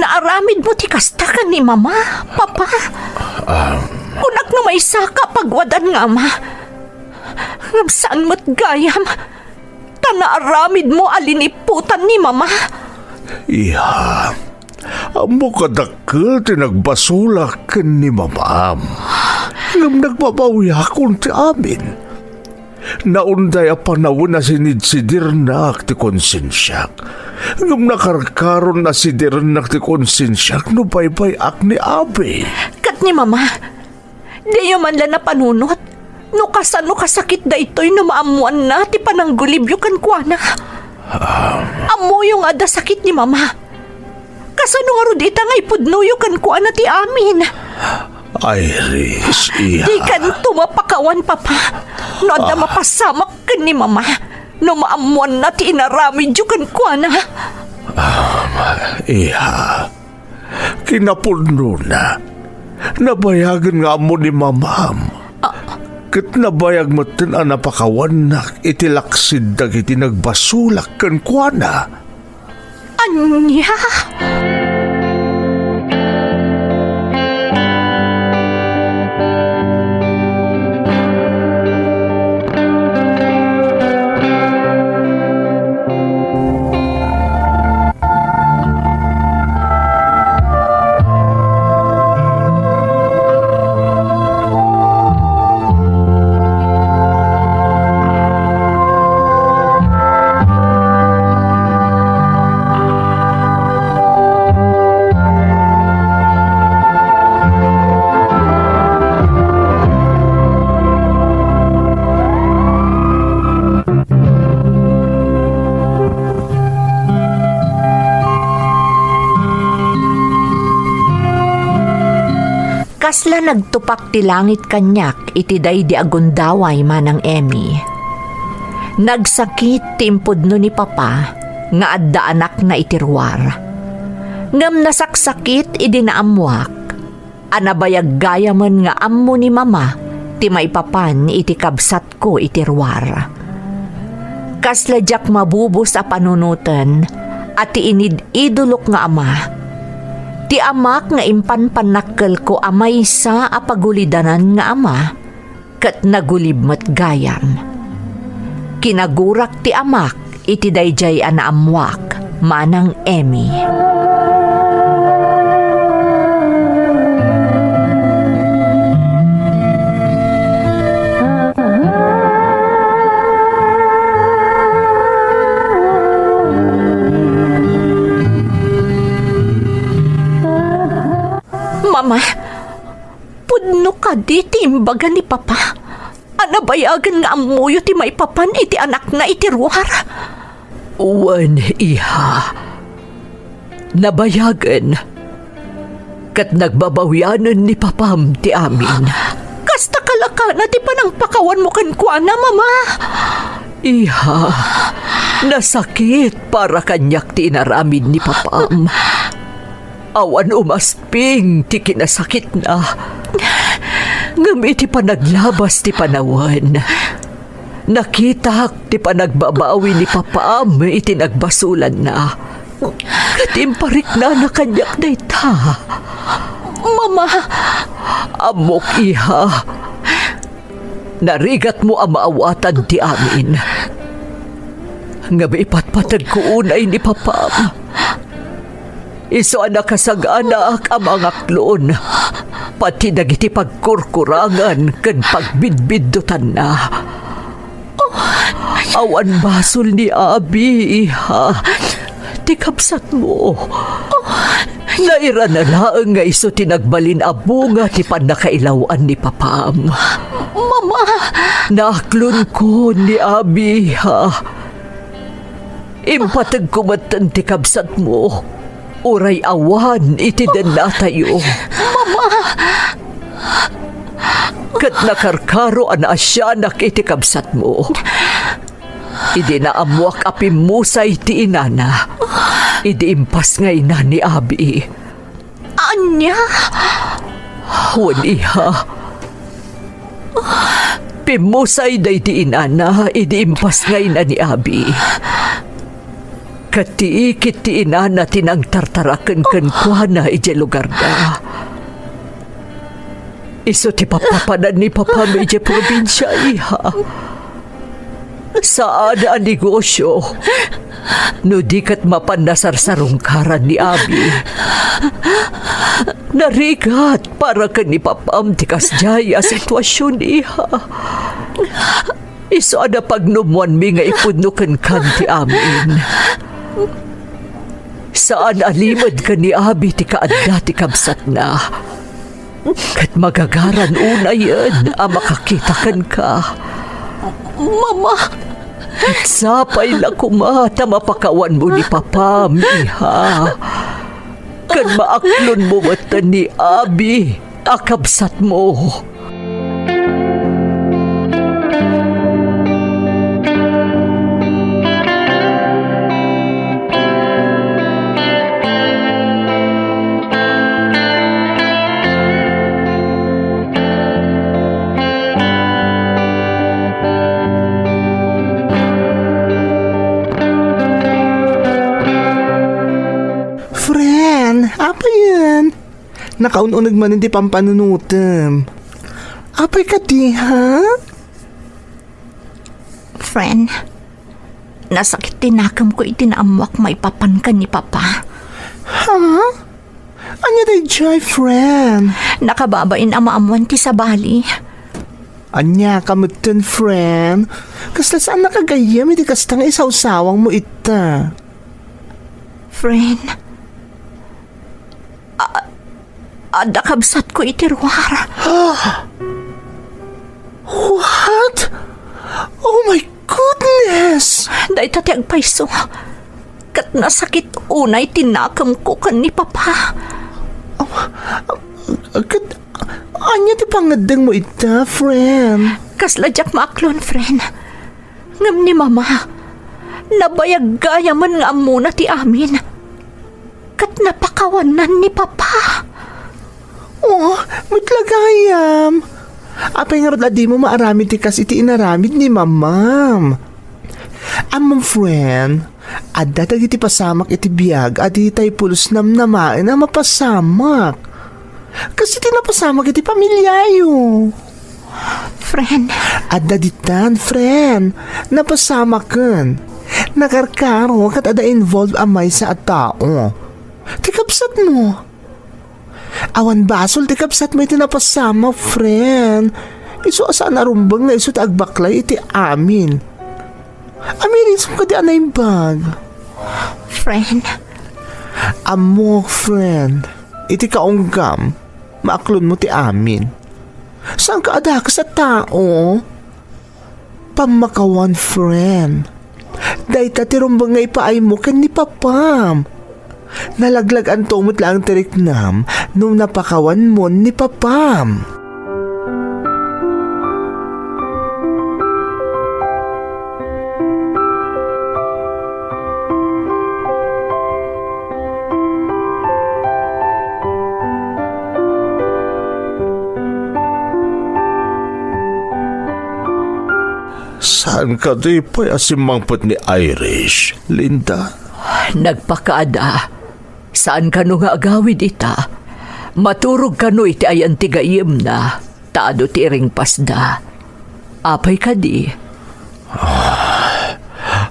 Speaker 4: Naaramid mo ti kastakan ni Mama, Papa. Kunak na may saka pagwadan nga, Ma. Saan mo't gayam? Tanaaramid mo aliniputan ni Mama.
Speaker 2: Iha, amo kadakkel ti nagbasulak ken ni mamam. Ngam nagbabawi akong ti amin. Naunday a panawon na sinidsidirnak ti konsensyak. Ngam nakarkaron na sidirnak ti konsensyak no baybay ak ni Abi.
Speaker 4: Kat ni Mama, diyo man lang na panunot. No kasakit da ito'y no maamuan na ti pananggulibyo kan kuana. Amo yung ada sakit ni Mama. Kasano nga rod ita nga ipudnuyo kan kuana ti amin.
Speaker 2: Iris, iha.
Speaker 4: Di kan tumapakawan, Papa. No ada mapasamak kan ni Mama. No maamuan na ti inaramid yu kan kuana.
Speaker 2: Iha, kinapulno na. Nabayagan nga mo ni mamam. Kat nabayag mo tin ang napakawanak itilaksid dagiti nagbasulak kan kuana.
Speaker 4: Anya? Kasla nagtupak ti langit kanyak iti day di agundaway manang Emmy. Nagsakit timpod no ni Papa nga adda anak na itirwar. Ngam nasaksakit idi naamwak. Anabayag gaya man nga ammo ni Mama ti maipapan iti kabsat ko itirwar. Kasla jak mabubos a panunutan at ti inid-idulok nga ama. Ti amak nga impanpanakkel ko amay sa apagulidanan nga ama, kat nagulib mat gayam. Kinagurak ti amak, iti dayjay anaamwak, manang Emmy.
Speaker 3: Mama, pudno ka di ti imbaga ni Papa. Anabayagan nga amuyo ti maipapan iti anak na iti ruwar. Wan, iha. Nabayagan. Kat nagbabawyanan ni Papam ti amin. Kasta kalaka na ti panang pakawan mo kan kuana, Mama. Iha, nasakit para kanyak ti inaramid ni Papam. Awan umasping ti kinasakit na. Ngam iti panaglabas ti panawan. Nakitak ti panagbabawi ni Papam iti nagbasulan na. Katimparik na kanyak na ita. Mama, amok iha. Narigat mo ang maawatan ti amin. Nga maipatpatag ko unay ni Papam. Iso anak kasag-anak ang mga klon. Pati nagiti pagkurkurangan kan pagbidbidutan na. Awan basol ni Abi, iha. Tikapsat mo. Naira na laang nga iso tinagbalin abunga ti panakailawan ni Papam. Mama! Naklon ko ni Abi, ha. Impatag kumatan ti kabsat mo. Uray awan iti den natayo. Mama! Kat nakarkaro an asyanak iti kabsat mo. Idi na amuak apimusay ti inana. Idi impas nga ina ni Abi. Anya? Wan iha. Pimusay day ti inana. Idi impas nga ina ni Abi. Katiikit ti inana tinang tartarakan kan kuana ije lugar da. Iso ti papapanan ni Papa ije probinsya, iha. Saan ang negosyo? No di kat mapandasarsarungkaran ni Abi. Narigat para ka ni Papam ti kasjaya sitwasyon, iha. Iso ada pagnumuan mi nga ipudnukan kan ti amin. Saan alimad ka ni Abi ti kaadda ti kabsat na. Kat magagaran una yan ang makakitakan ka. Mama! At sapay la kumata mapakawan mo ni Papa, miha. Kan maaklon mo mata ni Abi, akabsat mo.
Speaker 6: Apa yan? Nakaununag man hindi pampanunutam. Apay ka di, ha?
Speaker 4: Friend, nasakit tinakam ko itinaamuak maipapan ka ni Papa.
Speaker 6: Ha? Anya day jay, friend?
Speaker 4: Nakababain ang maamuan ti sa bali.
Speaker 6: Anya kamutan, friend? Kasta saan nakagayam, hindi kasta nga isaw-sawang mo ita.
Speaker 4: Friend, adakabsat ko itirwar.
Speaker 6: What? Oh my goodness!
Speaker 4: Day tati ang paiso. Kat nasakit unay tinakam ko kan ni Papa.
Speaker 6: Anya ti pangadang mo ita, friend?
Speaker 4: Kasladyak maaklon, friend. Ngam ni Mama, nabayag-gaya man nga muna ti amin. Kat napakawanan ni Papa.
Speaker 6: Oh, mitlagayam. Apay nga rod di mo maaramid ti kas iti inaramid ni Mamam. Among friend, adda iti pasamak iti biyag adi tay pulos namnamain na mapasamak. Kasi tinapasamak iti pamilyayo.
Speaker 4: Friend.
Speaker 6: Adda ditan, friend. Napasamakan. Nakarkaro kat ada involved amay sa tao. Tikapsat mo. Awan basol, tikapsat mo iti napasama, friend. Iso asa narumbang na iso tagbaklay iti amin. Amirin sa ka di anay bag.
Speaker 4: Friend.
Speaker 6: Amo, friend. Iti kaunggam.
Speaker 5: Maaklon mo ti amin. Saan ka adak sa tao? Pamakawan friend. Dahita ti rumbangay paay mo kan ni Papam. Nalaglag ang tumot lang tiriknam nung napakawan mo ni Papam.
Speaker 2: Saan ka di pa asimangpot ni Irish, Linda?
Speaker 3: Nagpakaada. Saan ka no nga agawid ita? Maturog ka no iti ay antigayim na. Taado ti ring pasda. Apay ka di.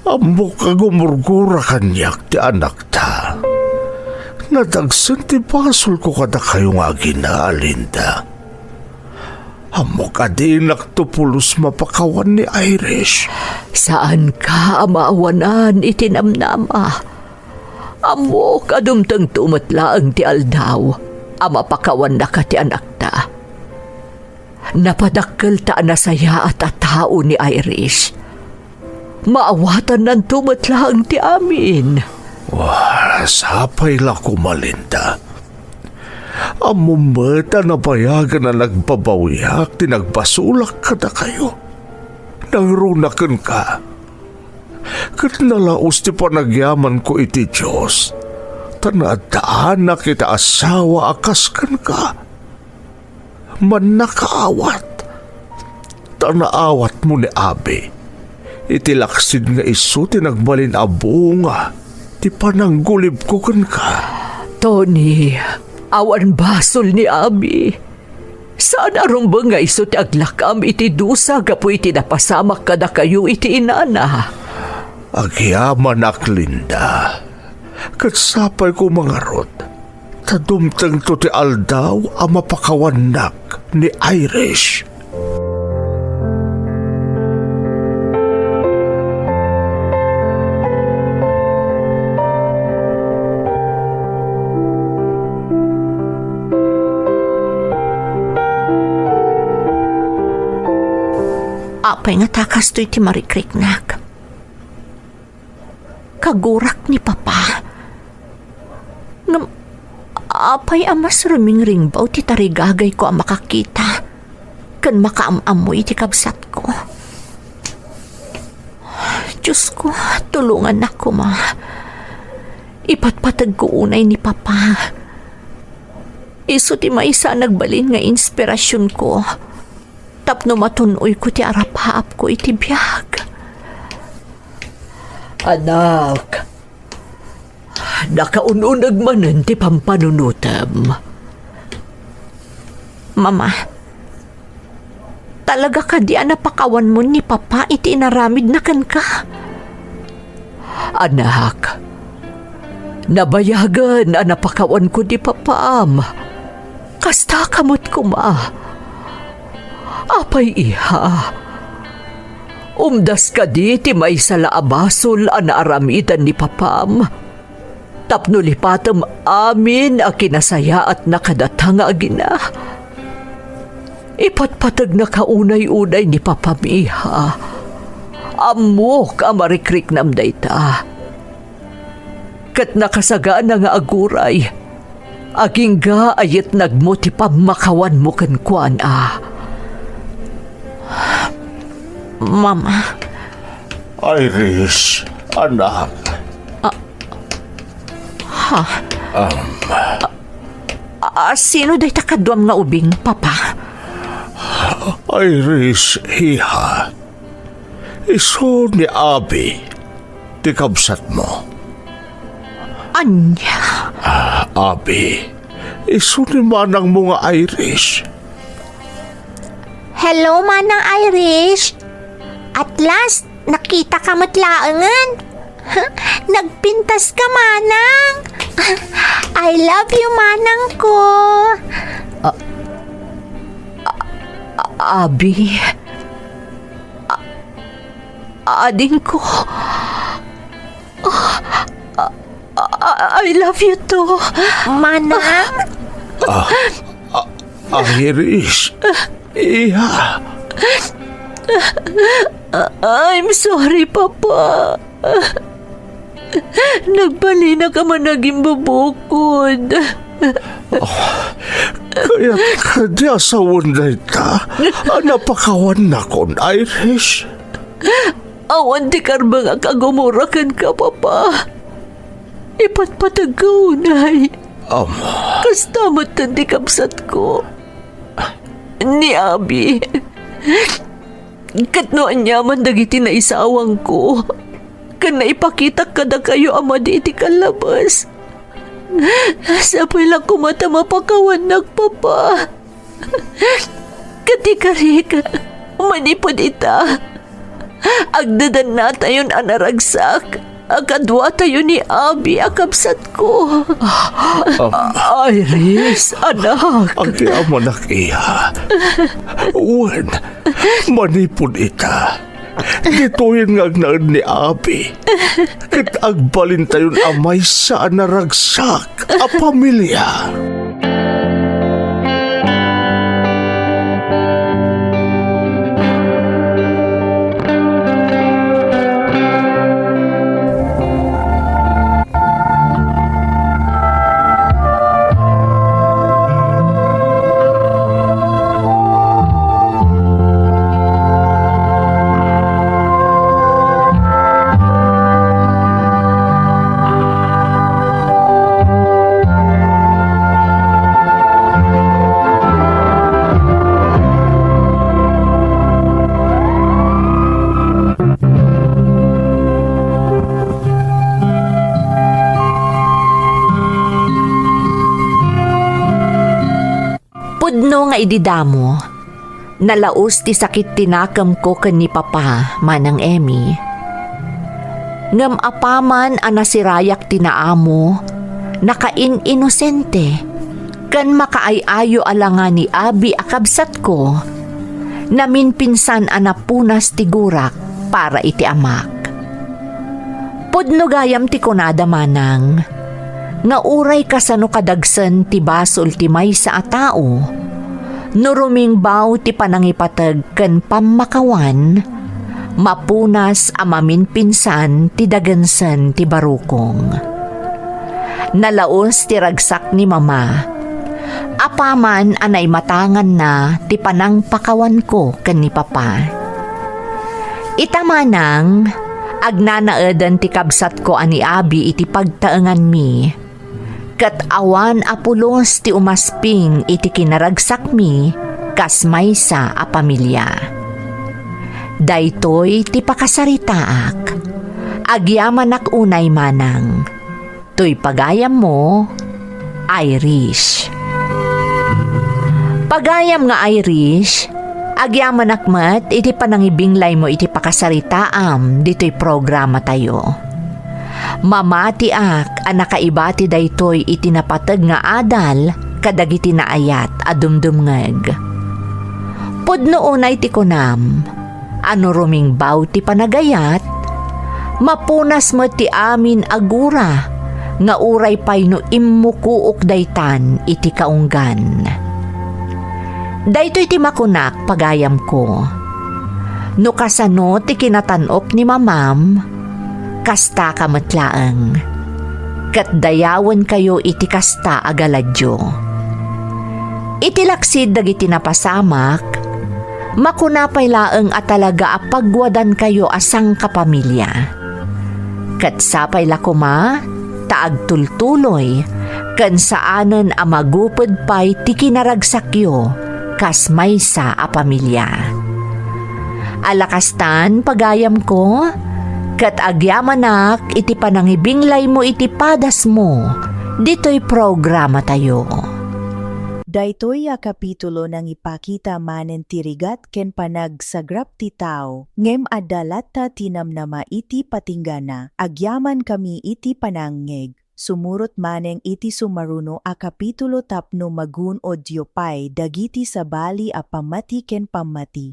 Speaker 2: Amo ka gumurgura kanyak ti anak ta. Nadagsan ti basol ko kada kayo nga gina, Linda. Amo ka di naktupulos mapakawan ni Irish.
Speaker 3: Saan ka amaawanan itinamnama? Amo kadumtang tumatlaang ti aldaw. Amapakawan na ka ti anak ta. Napadakkel ta na saya at tao ni Irish. Maawatan ng tumatlaang ti amin.
Speaker 2: Wah, sapay la kumalinda. Amumeta na bayagan na nagbabawiak, tinagbasulak ka na kayo. Nangrunakan ka. Kat nalaos ti panagyaman ko iti Diyos. Tanadaan na kita asawa akaskan ka. Man nakaawat. Tanaawat mo ni Abi. Itilaksid nga iso tinagbalin abunga. Ti pananggulib ko kan ka.
Speaker 3: Tony, awan basol ni Abi. Saan arong nga iso ti aglakam iti dusa gapu iti napasamak kada kayo iti inana.
Speaker 2: Agyaman ak Linda. Katsapay ko mga rod. Tadumtang to ti aldaw ang mapakawanak ni Irish.
Speaker 4: Apay nga takas to iti marikriknak. Kagurak ni Papa. Ngam, apay amas ruming baw ti tarigagay ko ang makakita. Kan makaamamoy iti kabsat ko. Diyos ko, tulungan ako ma. Ipatpatag ko unay ni Papa. Iso ti maisa nagbalin nga inspirasyon ko. Tapno matunoy ko ti arap-haap ko iti biyag.
Speaker 3: Anak, nakaununag manan ti pampanunutam.
Speaker 4: Mama, talaga ka di napakawan mo ni Papa iti inaramid na kan ka.
Speaker 3: Anak, nabayagan na napakawan ko di Papaam. Kasta kamot ko ma. Apay iha. Umdas ka di ti may salaabasol ang naaramitan ni Papam. Tapno lipatam amin a kinasaya at nakadatang agina. Ipatpatag na kaunay-unay ni Papam iha. Amok ang marikrik nam dayta. Kat nakasagaan na nga aguray. Aging ga ayat nagmo ti pamakawan mo kankwan
Speaker 4: Mama.
Speaker 2: Irish, anak.
Speaker 4: Sino day takadwam nga ubing, Papa?
Speaker 2: Irish, hiha. Iso ni Abi, ti kabsat mo.
Speaker 4: Anya?
Speaker 2: Abi, iso ni manang mo nga Irish.
Speaker 4: Hello, Manang Irish. At last, nakita ka matlaangan. Nagpintas ka, Manang. I love you, Manang ko.
Speaker 3: Abi. Ading ko. I love you too.
Speaker 4: Manang?
Speaker 2: Iris, iha.
Speaker 3: I'm sorry, Papa. Nagbali na ka man naging bubukod.
Speaker 2: Kaya kadya sa wunday ta, napakawan na kon, Iris.
Speaker 3: Awan di karba nga kagumurakan ka, Papa. Ipatpatag ka unay. Kastamot tan di kapsat ko. Ni Abi. Katnoan niya man dagiti na isawang ko. Kan naipakita kada kayo ama di iti kalabas. Sapay lang kumata mapakawan nagpapa. Katika-rika, manipod ita. Agdadan na tayon anaragsak. Akadwa tayo ni Abi akabsat ko. Iris, anak.
Speaker 2: Ang tiamanak iha. Wen, manipod ita. Gituin nga agnaan ni Abi. Kat agbalin tayon amay sa naragsak a pamilya.
Speaker 3: Pudno nga ididamo, nalaos ti sakit tinakam ko ken ni Papa manang Emmy. Ngam apaman anasirayak tinaamo, nakain-inosente, kan makaayayo alangan ni Abi akabsat ko, namin pinsan anapunas ti gurak para iti amak. Pudno gayam ti kunada manang, nga uray kasano kadagsen ti basol ti maysa a tao, nuruming baw ti panangipatag ken pammakawan, mapunas amamin pinsan ti dagansen ti barukong. Nalaos ti ragsak ni Mama, apaman anay matangan na ti panangpakawan ko ken ni Papa. Itamanang, agnanaedan ti kabsat ko ani Abi iti pagtaengan mi, kat awan apulos ti umasping iti kinaragsak mi kas maysa a pamilya. Daytoy ti pakasaritaak, agyaman ak unay manang, to'y pagayam mo, Irish. Pagayam nga Irish, agyaman akmat iti panangibinglay mo iti pakasaritaam dito'y programa tayo. Mamati ak anakaibati daytoy iti napatag nga adal kadagiti naayat adumdumngeg. Pudno unay ti kunam, ano ruming baw ti panagayat, mapunas mo ti amin agura, nga uray pay no immukuok daytan iti kaunggan. Daytoy ti makunak pagayam ko. No kasano ti kinatanok ni Mamam, kasta kamatlaeng. Kat dayawan kayo iti kasta agaladyo. Iti laksid dagiti napasamak, makunapay laeng at talaga apagwadan kayo asang kapamilya. Kat sapay lakuma, taagtultuloy, kan saanen a magupod pay ti kinaragsakyo, kas maysa a pamilya. Alakastan pagayam ko, kat agyamanak iti panangibinglay mo iti padas mo, dito'y programa tayo.
Speaker 8: Daytoy a kapitulo nang ipakita manen tirigat ken panagsagrap ti tao, ngem adalat ta tinamnama iti patinggana, agyaman kami iti panangngeg. Sumurot maneng iti sumaruno a kapitulo tapno magun o diopay dagiti sabali a pamati ken pamati.